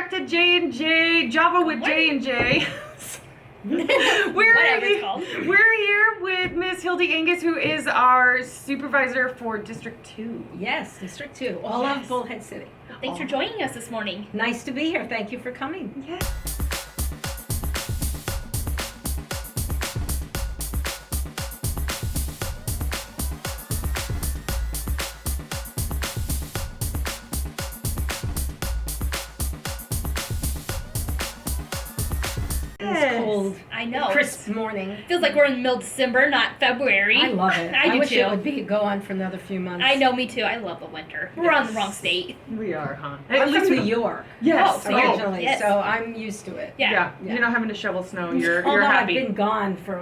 back to J&J, Java with J&J. Whatever it's called. We're here with Miss Hildy Anguis, who is our supervisor for District 2. Yes, District 2, all of Bullhead City. Thanks for joining us this morning. Nice to be here. Thank you for coming. Yes. It's cold. I know. Crisp morning. Feels like we're in the middle of December, not February. I love it. I do wish too. it would go on for another few months. I know, me too. I love the winter. We're on the wrong state. We are, huh? I'm from New York. Yes. Originally, yes. so I'm used to it. Yeah. You're not having to shovel snow. You're Although happy. I've been gone for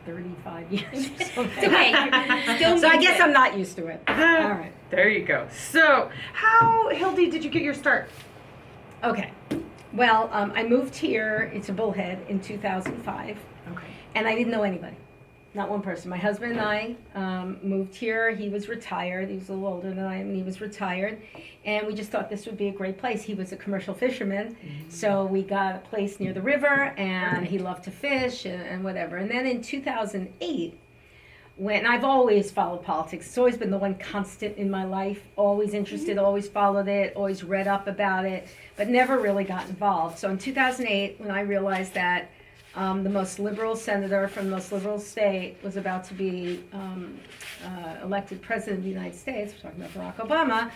35 years or something. It's okay. Still So I means guess it. I'm not used to it. All right. There you go. So, how, Hildy, did you get your start? Okay. Well, I moved here to Bullhead in 2005, Okay. and I didn't know anybody. Not one person. My husband and I moved here. He was retired. He was a little older than I am, and he was retired. And we just thought this would be a great place. He was a commercial fisherman, so we got a place near the river, and he loved to fish and whatever. And then in 2008, when I've always followed politics, it's always been the one constant in my life, always interested, always followed it, always read up about it, but never really got involved. So in 2008, when I realized that the most liberal senator from the most liberal state was about to be elected president of the United States, we're talking about Barack Obama,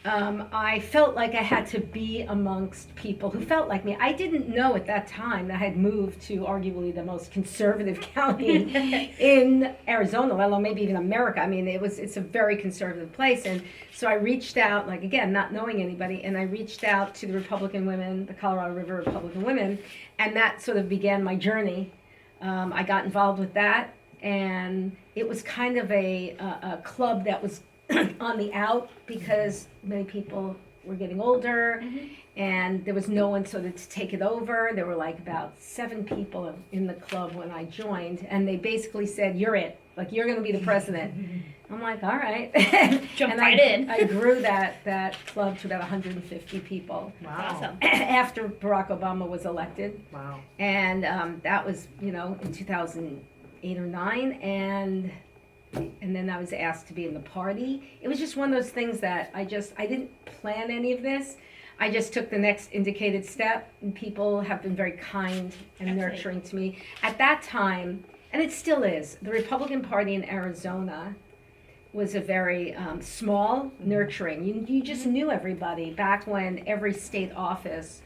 I felt like I had to be amongst people who felt like me. I didn't know at that time that I had moved to arguably the most conservative county in Arizona, let alone maybe even America. I mean, it's a very conservative place. And so I reached out, like, again, not knowing anybody, and I reached out to the Republican women, the Colorado River Republican women, and that sort of began my journey. I got involved with that, and it was kind of a club that was on the out because many people were getting older and there was no one sort of to take it over. There were like about 7 people in the club when I joined, and they basically said, "You're it, like you're going to be the president." I'm like, all right. Jump and right in. I grew that club to about 150 people Wow. Awesome. after Barack Obama was elected. Wow. And that was, in 2008 or 9, and then I was asked to be in the party. It was just one of those things that I didn't plan any of this. I just took the next indicated step, and people have been very kind and Absolutely. nurturing to me. At that time, and it still is, the Republican Party in Arizona was a very small, nurturing. You just knew everybody back when every state office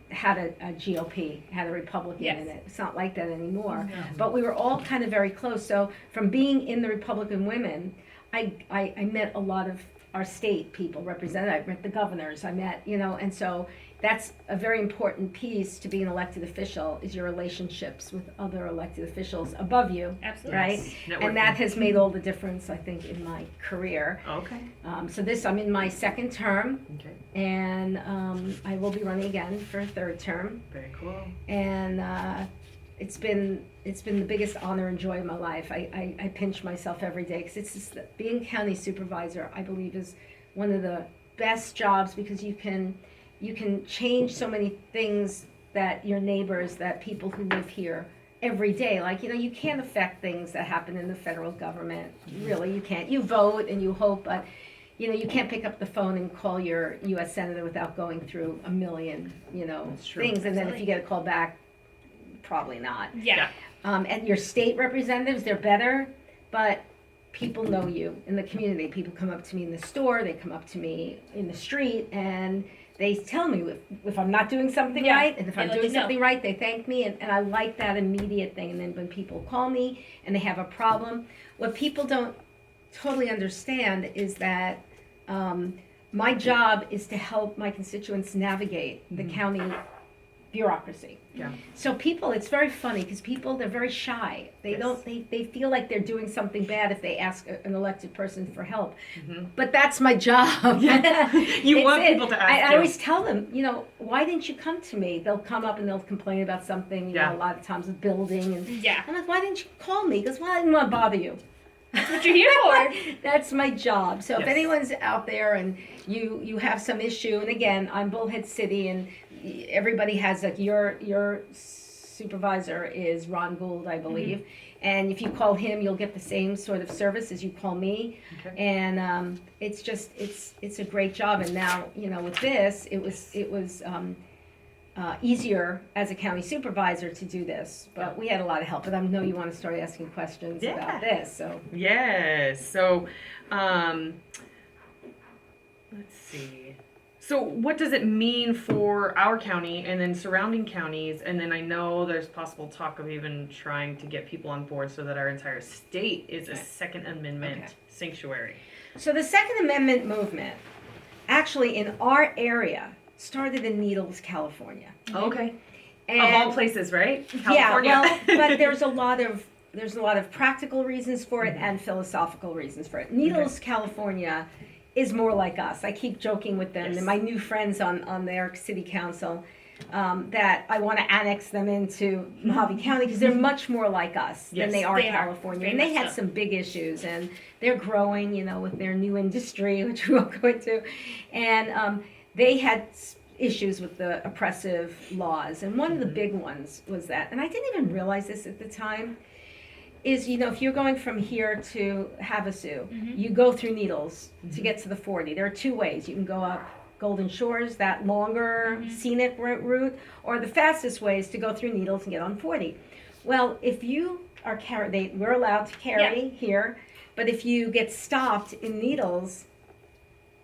had a GOP, had a Republican Yes. in it. It's not like that anymore. But we were all kind of very close. So from being in the Republican women, I met a lot of our state people represented. I met the governors. I met, and so that's a very important piece to be an elected official is your relationships with other elected officials above you. Absolutely. Right? Networking. And that has made all the difference, I think, in my career. Okay. So I'm in my second term, Okay. and I will be running again for a third term. Very cool. And it's been the biggest honor and joy of my life. I pinch myself every day because it's just being county supervisor, I believe, is one of the best jobs because you can change so many things that your neighbors, that people who live here every day, like, you can't affect things that happen in the federal government. Really, you can't. You vote and you hope, but you can't pick up the phone and call your U.S. Senator without going through a million, That's true. things. And then if Absolutely. you get a call back, probably not. Yeah. And your state representatives, they're better, but people know you in the community. People come up to me in the store, they come up to me in the street, and they tell me if I'm not doing something Yeah, right, and if they I'm let doing you know. something right, they thank me, and I like that immediate thing. And then when people call me and they have a problem, what people don't totally understand is that my job is to help my constituents navigate the county bureaucracy. Yeah. So people, it's very funny because they're very shy. They Yes. don't, they feel like they're doing something bad if they ask an elected person for help. But that's my job. You It's want it. people to ask I you. always tell them, why didn't you come to me? They'll come up and they'll complain about something, Yeah. a lot of times a building. And Yeah. I'm like, why didn't you call me? Because, well, I didn't want to bother you. That's what you're here for. That's my job. So if Yes. anyone's out there and you have some issue, and again, I'm Bullhead City, and everybody has like your supervisor is Ron Gould, I believe. And if you call him, you'll get the same sort of service as you call me. Okay. And it's just it's a great job. And now with this, it was easier as a county supervisor to do this, but we had a lot of help. But I know you want to start asking questions about this. So Yes. So, let's see. So, what does it mean for our county and then surrounding counties? And then I know there's possible talk of even trying to get people on board so that our entire state is a Second Amendment sanctuary. So the Second Amendment movement, actually in our area, started in Needles, California. Okay. And Of all places, right? yeah, California. well, but there's a lot of practical reasons for it and philosophical reasons for it. Needles, California, is more like us. I keep joking with them Yes. and my new friends on their city council that I want to annex them into Mojave County because they're much more like us Yes, than they are they are. California. Very And they much had so. some big issues, and they're growing, with their new industry, which we won't go into. And they had issues with the oppressive laws. And one of the big ones was that, and I didn't even realize this at the time, is if you're going from here to Havasu, you go through Needles to get to the 40. There are two ways. You can go up Golden Shores, that longer scenic route, or the fastest way is to go through Needles and get on 40. Well, if you are we're allowed to carry here, but if you get stopped in Needles,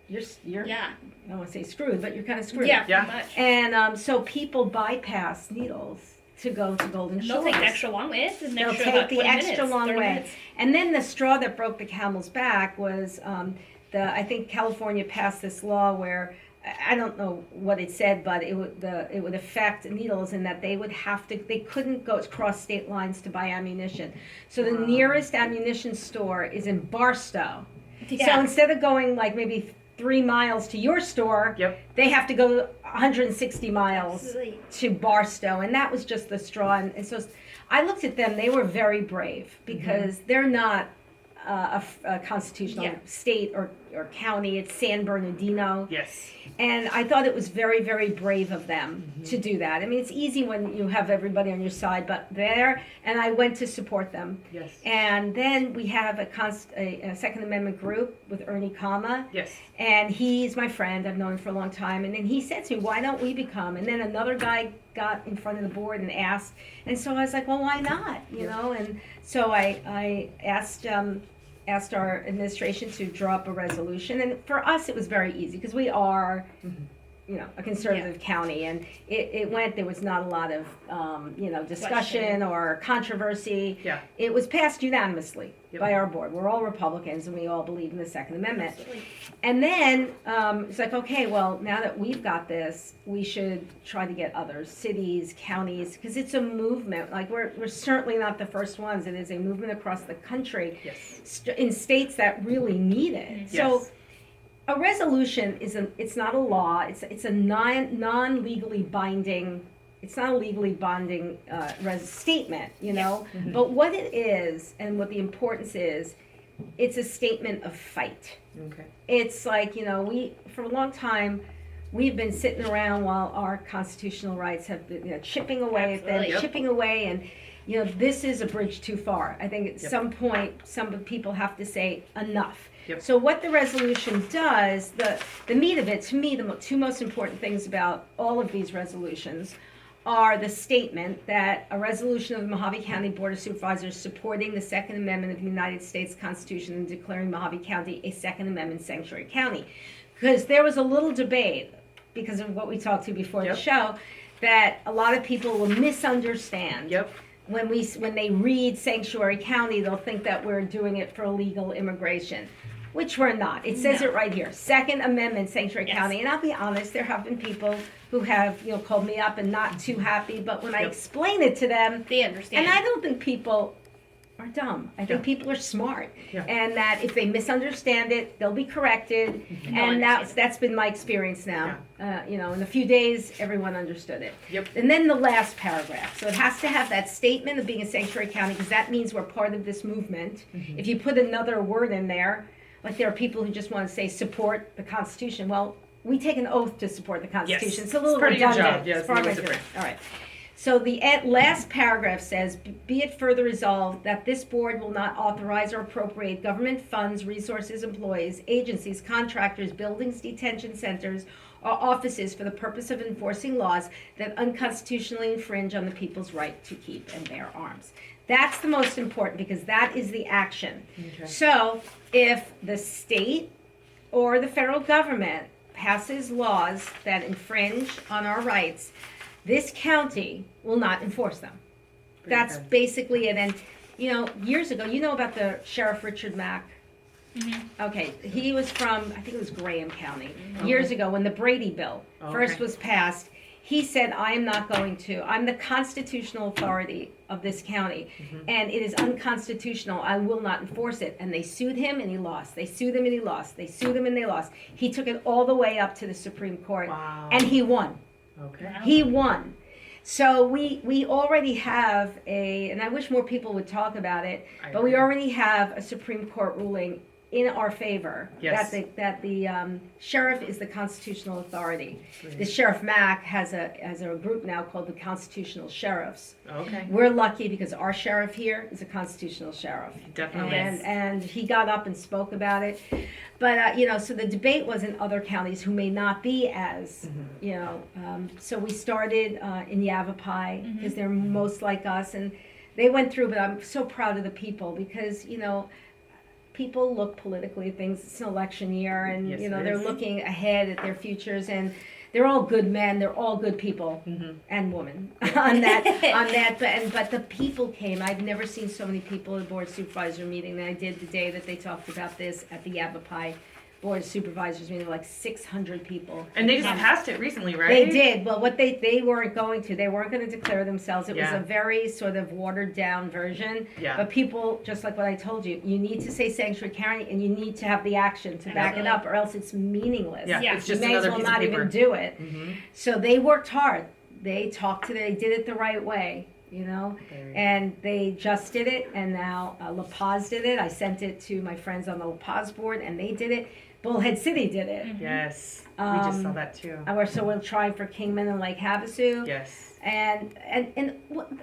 you're Yeah. I don't want to say screwed, but you're kind of screwed. Yeah. Yeah. Pretty much. And so people bypass Needles to go to Golden They'll Shores. take the extra long way. It's an They'll extra take about the 20 extra minutes, long 30 way. minutes. And then the straw that broke the camel's back was I think California passed this law where I don't know what it said, but it would affect Needles in that they couldn't go across state lines to buy ammunition. So the nearest ammunition store is in Barstow. So Yeah. instead of going like maybe 3 miles to your store, Yep. they have to go 160 miles Absolutely. to Barstow, and that was just the straw. And so I looked at them; they were very brave because they're not a constitutional Yeah. state or county. It's San Bernardino, Yes. and I thought it was very, very brave of them to do that. I mean, it's easy when you have everybody on your side, but and I went to support them. Yes. And then we have a Second Amendment group with Ernie Kama. Yes. And he's my friend. I've known him for a long time. And then he said to me, why don't we become? And then another guy got in front of the board and asked. And so I was like, well, why not? And so I asked our administration to draw up a resolution. And for us, it was very easy because we are, a conservative county. And it went, there was not a lot of, discussion Question. or controversy. Yeah. It was passed unanimously Yep. by our board. We're all Republicans and we all believe in the Second Amendment. Absolutely. And then it's like, okay, well, now that we've got this, we should try to get others, cities, counties, because it's a movement. Like we're certainly not the first ones. It is a movement across the country Yes. in states that really need it. So Yes. a resolution it's not a law. It's a non-legally binding. It's not a legally binding statement, But what it is and what the importance is, it's a statement of fight. Okay. It's like, we, for a long time, we've been sitting around while our constitutional rights have been chipping away at them, Absolutely. Yep. chipping away, and, this is a bridge too far. I think at some point, some people have to say enough. Yep. So what the resolution does, the meat of it, to me, the two most important things about all of these resolutions are the statement that a resolution of the Mojave County Board of Supervisors supporting the Second Amendment of the United States Constitution and declaring Mojave County a Second Amendment sanctuary county. Because there was a little debate, because of what we talked to before the show, that a lot of people will misunderstand. Yep. When they read sanctuary county, they'll think that we're doing it for illegal immigration, which we're not. It says it right here, Second Amendment sanctuary Yes. county. And I'll be honest, there have been people who have, called me up and not too happy, but when I Yep. explain it to them, They understand. and I don't think people are are dumb. I think Yeah. people are smart, Yeah. and that if they misunderstand it, they'll be corrected. And that's been my experience now. In a few days, everyone understood it. Yep. And then the last paragraph. So it has to have that statement of being a sanctuary county, because that means we're part of this movement. If you put another word in there, like there are people who just want to say support the Constitution. Well, we take an oath to support the Constitution. Yes. It's a little It's part of your redundant. job. Yeah, It's part of it's my different. job. All right. So the last paragraph says, be it further resolved that this board will not authorize or appropriate government funds, resources, employees, agencies, contractors, buildings, detention centers, or offices for the purpose of enforcing laws that unconstitutionally infringe on the people's right to keep and bear arms. That's the most important, because that is the action. Okay. So if the state or the federal government passes laws that infringe on our rights, this county will not enforce them. That's good. basically it. And, years ago, about the Sheriff Richard Mack? Okay, he was from, I think it was Graham County. Years ago, when the Brady Bill first was passed, he said, I'm the constitutional authority of this county, and it is unconstitutional. I will not enforce it. And they sued him, and he lost. They sued him, and he lost. They sued him, and they lost. He took it all the way up to the Supreme Court, and he won. Okay. He won. So we already have and I wish more people would talk about it, but we already have a Supreme Court ruling in our favor, Yes. that the sheriff is the constitutional authority. Great. The Sheriff Mack has a group now called the Constitutional Sheriffs. Okay. We're lucky because our sheriff here is a constitutional sheriff. Definitely. And he got up and spoke about it. But, so the debate was in other counties who may not be as, so we started in Yavapai because they're most like us. And they went through, but I'm so proud of the people because, people look politically at things. It's an election year, and Yes, they're it is. looking ahead at their futures, and they're all good men. They're all good people and women on that. But the people came. I've never seen so many people at a board supervisor meeting than I did the day that they talked about this at the Yavapai board of supervisors meeting. Like 600 people. And they just passed it recently, right? They did. Well, what they weren't going to. They weren't going to declare themselves. It was Yeah. a very sort of watered down version. Yeah. But people, just like what I told you, you need to say sanctuary county, and you need to have the action to back it Absolutely. up, or else it's meaningless. Yeah, Yeah. it's just you may as another well piece not of paper. even do it. Mm-hmm. So they worked hard. They talked to they did it the right way, and they just did it. And now La Paz did it. I sent it to my friends on the La Paz board, and they did it. Bullhead City did it. Yes. We just saw Um, that too. So we're trying for Kingman and Lake Havasu. Yes. And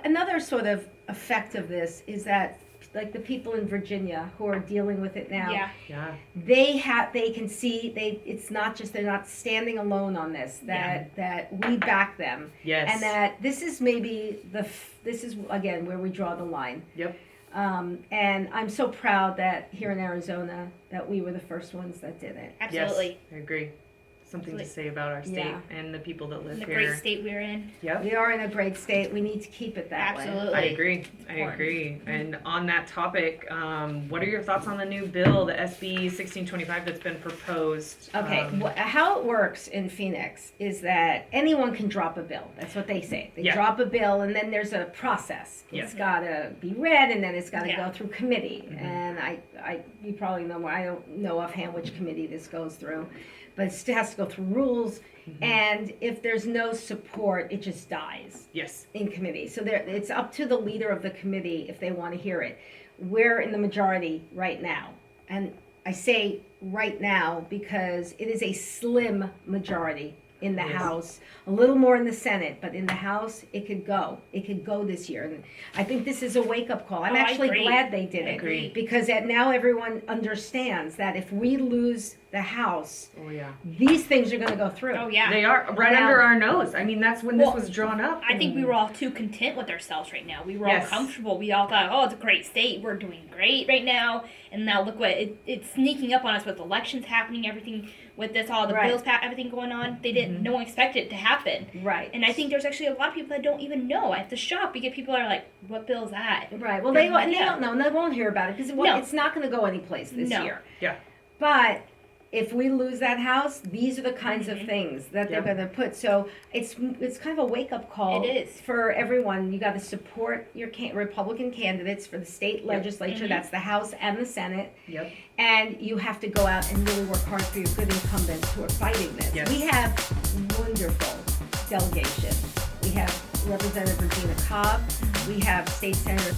another sort of effect of this is that, like the people in Virginia who are dealing with it now, Yeah. Yeah. they can see it's not just they're not standing alone on this. That we back them, Yes. and that this is maybe this is again where we draw the line. Yep. And I'm so proud that here in Arizona that we were the first ones that did it. Absolutely. Yes, I agree. Something to say about our state Yeah. and the people that live The here. great state we're in. Yep. We are in a great state. We need to keep it that way. Absolutely. I agree. I Important. agree. And on that topic, what are your thoughts on the new bill, the SB 1625 that's been proposed? Okay, how it works in Phoenix is that anyone can drop a bill. That's what they say. They Yeah. drop a bill, and then there's a process. Yeah. It's got to be read, and then it's got to Yeah. go through committee. Mhm. And you probably know more. I don't know offhand which committee this goes through, but it has to go through rules. And if there's no support, it just dies Yes. in committee. So it's up to the leader of the committee if they want to hear it. We're in the majority right now. And I say right now because it is a slim majority in the Yes. House, a little more in the Senate, but in the House, it could go. It could go this year. And I think this is a wake-up call. I'm Oh, I actually agree. glad they did I it. agree. Because now everyone understands that if we lose the House, Oh, yeah. these things are going to go through. Oh yeah. They are right Now- under our nose. I mean, that's when Well, this was drawn up. I think we were all too content with ourselves right now. We were Yes. all comfortable. We all thought, oh, it's a great state. We're doing great right now. And now look what it's sneaking up on us with elections happening, everything with this, all the Right. bills, everything going on. They didn't. No one expected it to happen. Right. And I think there's actually a lot of people that don't even know. At the shop, you get people that are like, "What bill is that?" Right. Well, they Yeah. don't know, and they won't hear about it because No. it's not going to go anyplace this No. year. Yeah. But if we lose that house, these are the kinds of things that they're Yep. going to put. So it's kind of a wake up call. It is. For everyone. You got to support your Republican candidates for the state legislature. That's the House and the Senate. Yep. And you have to go out and really work hard for your good incumbents who are fighting this. Yes. We have wonderful delegation. We have Representative Regina Cobb. We have State Senator